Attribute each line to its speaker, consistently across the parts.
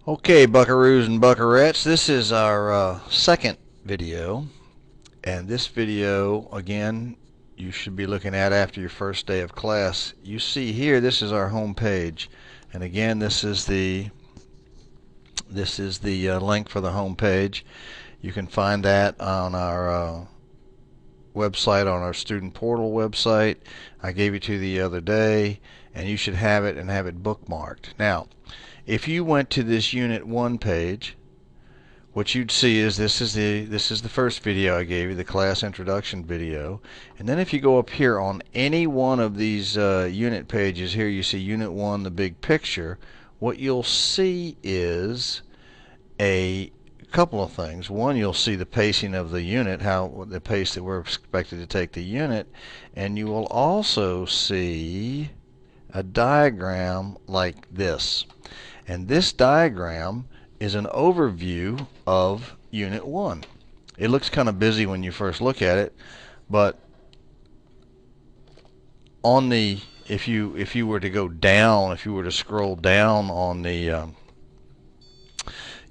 Speaker 1: Okay, buckaroos and buckarettes, this is our second video, and this video, again, you should be looking at after your first day of class. You see here, this is our home page, and again, this is the link for the home page. You can find that on our website, on our student portal website. I gave it to you the other day, and you should have it and have it bookmarked. Now, if you went to this Unit 1 page, what you'd see is this is the first video I gave you, the class introduction video. And then if you go up here on any one of these unit pages here, you see Unit 1, the big picture. What you'll see is a couple of things. One, you'll see the pacing of the unit, how the pace that we're expected to take the unit, and you will also see a diagram like this. And this diagram is an overview of Unit 1. It looks kind of busy when you first look at it, but on the if you were to go down, if you were to scroll down on the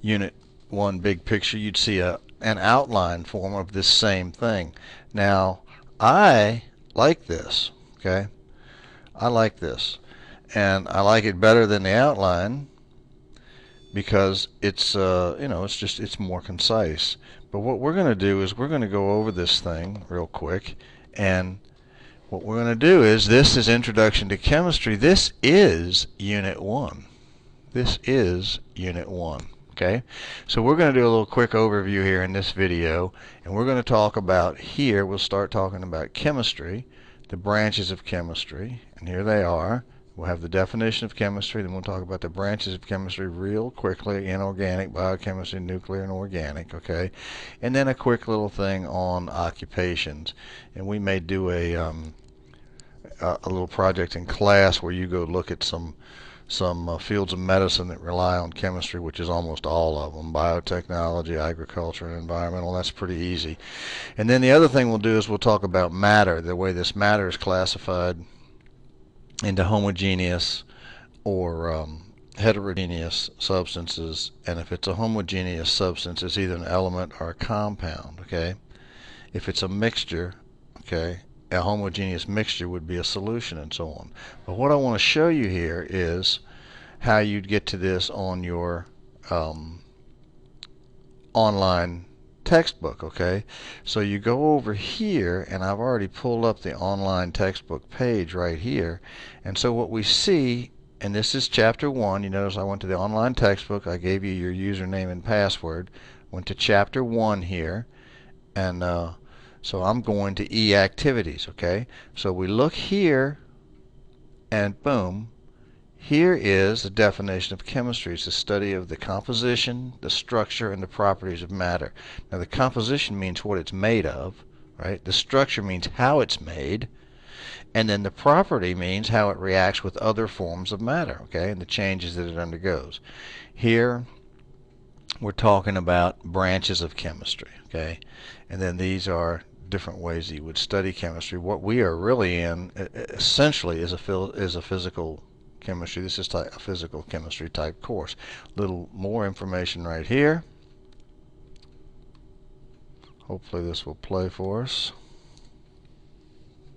Speaker 1: Unit 1 big picture, you'd see an outline form of this same thing. Now, I like this, okay? I like this, and I like it better than the outline because it's it's more concise. But what we're going to do is we're going to go over this thing real quick, and what we're going to do is, this is Introduction to Chemistry. This is Unit 1. This is Unit 1. Okay, so we're going to do a little quick overview here in this video, and we're going to talk about here, we'll start talking about chemistry, the branches of chemistry, and here they are. We'll have the definition of chemistry, then we'll talk about the branches of chemistry real quickly: inorganic, biochemistry, nuclear, and organic, okay? And then a quick little thing on occupations. And we may do a little project in class where you go look at some fields of medicine that rely on chemistry, which is almost all of them: biotechnology, agriculture, and environmental. That's pretty easy. And then the other thing we'll do is we'll talk about matter, the way this matter is classified into homogeneous or heterogeneous substances. And if it's a homogeneous substance, it's either an element or a compound, okay? If it's a mixture, okay, a homogeneous mixture would be a solution, and so on. But what I want to show you here is how you'd get to this on your online textbook, okay? So you go over here, and I've already pulled up the online textbook page right here. And so what we see, and this is Chapter 1. You notice I went to the online textbook. I gave you your username and password. Went to Chapter 1 here, and so I'm going to E-activities, okay? So we look here, and boom, here is the definition of chemistry. It's the study of the composition, the structure, and the properties of matter. Now, the composition means what it's made of, right? The structure means how it's made. And then the property means how it reacts with other forms of matter, okay, and the changes that it undergoes. Here, we're talking about branches of chemistry, okay? And then these are different ways that you would study chemistry. What we are really in, essentially, is a physical chemistry. This is a physical chemistry type course. Little more information right here. Hopefully this will play for us.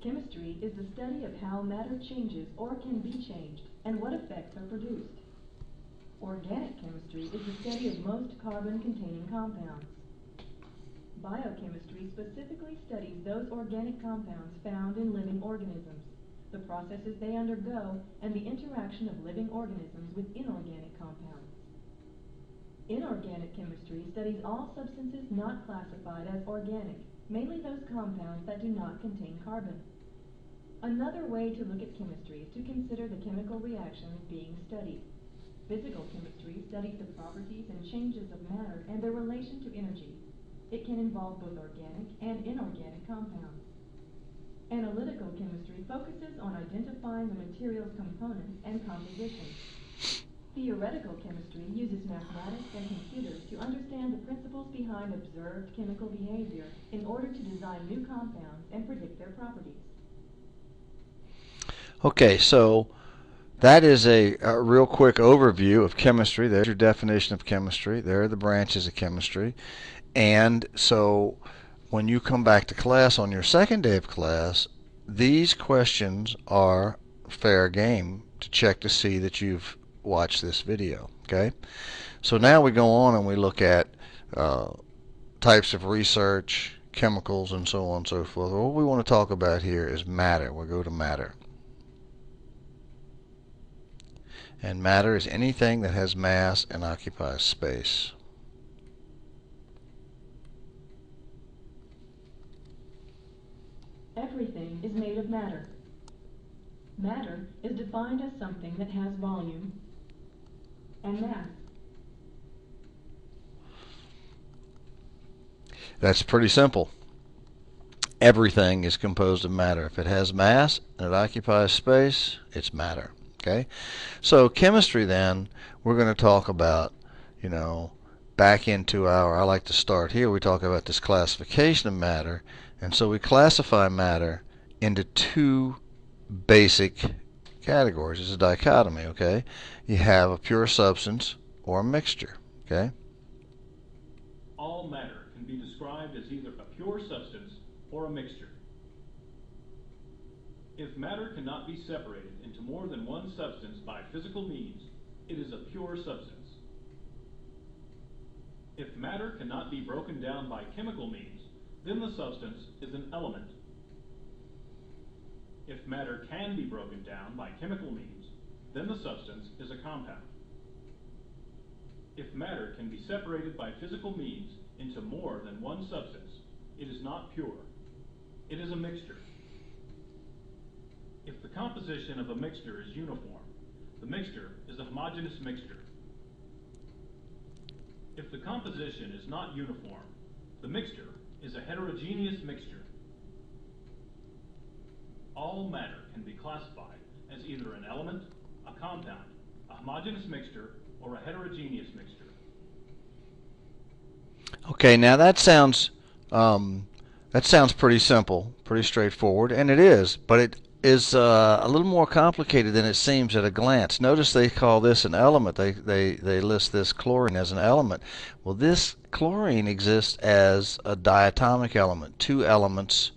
Speaker 2: Chemistry is the study of how matter changes or can be changed, and what effects are produced. Organic chemistry is the study of most carbon-containing compounds. Biochemistry specifically studies those organic compounds found in living organisms, the processes they undergo, and the interaction of living organisms with inorganic compounds. Inorganic chemistry studies all substances not classified as organic, mainly those compounds that do not contain carbon. Another way to look at chemistry is to consider the chemical reactions being studied. Physical chemistry studies the properties and changes of matter and their relation to energy. It can involve both organic and inorganic compounds. Analytical chemistry focuses on identifying the material's components and composition. Theoretical chemistry uses mathematics and computers to understand the principles behind observed chemical behavior in order to design new compounds and predict their properties.
Speaker 1: Okay, so that is a real quick overview of chemistry. There's your definition of chemistry. There are the branches of chemistry. And so when you come back to class on your second day of class, these questions are fair game to check to see that you've watched this video. Okay? So now we go on and we look at types of research, chemicals, and so on and so forth. What we want to talk about here is matter. We'll go to matter. And matter is anything that has mass and occupies space.
Speaker 2: Everything is made of matter. Matter is defined as something that has volume and mass.
Speaker 1: That's pretty simple. Everything is composed of matter. If it has mass and it occupies space, it's matter. Okay? So chemistry then, we're going to talk about, back into I like to start here, we talk about this classification of matter. And so we classify matter into two basic categories. It's a dichotomy, okay? You have a pure substance or a mixture, okay?
Speaker 3: All matter can be described as either a pure substance or a mixture. If matter cannot be separated into more than one substance by physical means, it is a pure substance. If matter cannot be broken down by chemical means, then the substance is an element. If matter can be broken down by chemical means, then the substance is a compound. If matter can be separated by physical means into more than one substance, it is not pure. It is a mixture. If the composition of a mixture is uniform, the mixture is a homogeneous mixture. If the composition is not uniform, the mixture is a heterogeneous mixture. All matter can be classified as either an element, a compound, a homogeneous mixture, or a heterogeneous mixture.
Speaker 1: Okay, now that sounds pretty simple, pretty straightforward, and it is, but it is a little more complicated than it seems at a glance. Notice they call this an element. They list this chlorine as an element. Well, this chlorine exists as a diatomic element, two atoms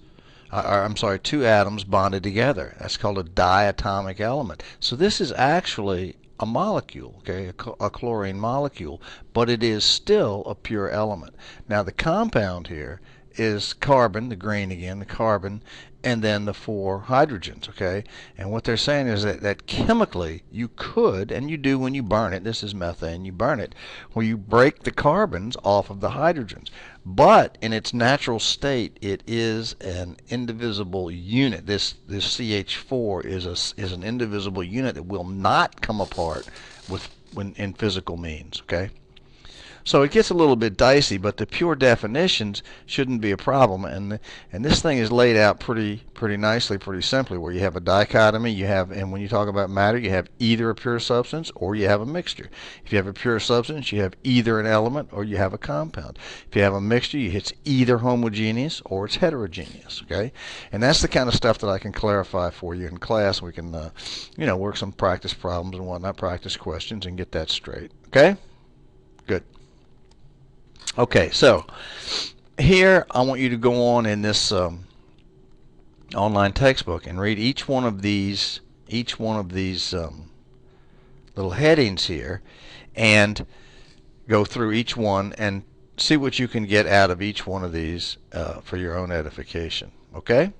Speaker 1: bonded together. That's called a diatomic element. So this is actually a molecule, okay, a chlorine molecule, but it is still a pure element. Now the compound here is carbon, the green again, the carbon, and then the 4 hydrogens, okay? And what they're saying is that chemically you could, and you do when you burn it, this is methane, you burn it, where you break the carbons off of the hydrogens. But in its natural state, it is an indivisible unit. This CH4 is an indivisible unit that will not come apart in physical means, okay? So it gets a little bit dicey, but the pure definitions shouldn't be a problem. And this thing is laid out pretty nicely, pretty simply, where you have a dichotomy. And when you talk about matter, you have either a pure substance or you have a mixture. If you have a pure substance, you have either an element or you have a compound. If you have a mixture, it's either homogeneous or it's heterogeneous. Okay, and that's the kind of stuff that I can clarify for you in class. We can, work some practice problems and whatnot, practice questions, and get that straight. Okay, good. Okay, so here I want you to go on in this online textbook and read each one of these little headings here, and go through each one and see what you can get out of each one of these for your own edification. Okay?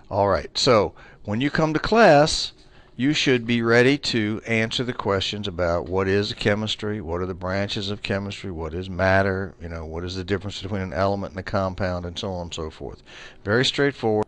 Speaker 1: All right. So when you come to class, you should be ready to answer the questions about what is chemistry, what are the branches of chemistry, what is matter, what is the difference between an element and a compound, and so on and so forth. Very straightforward.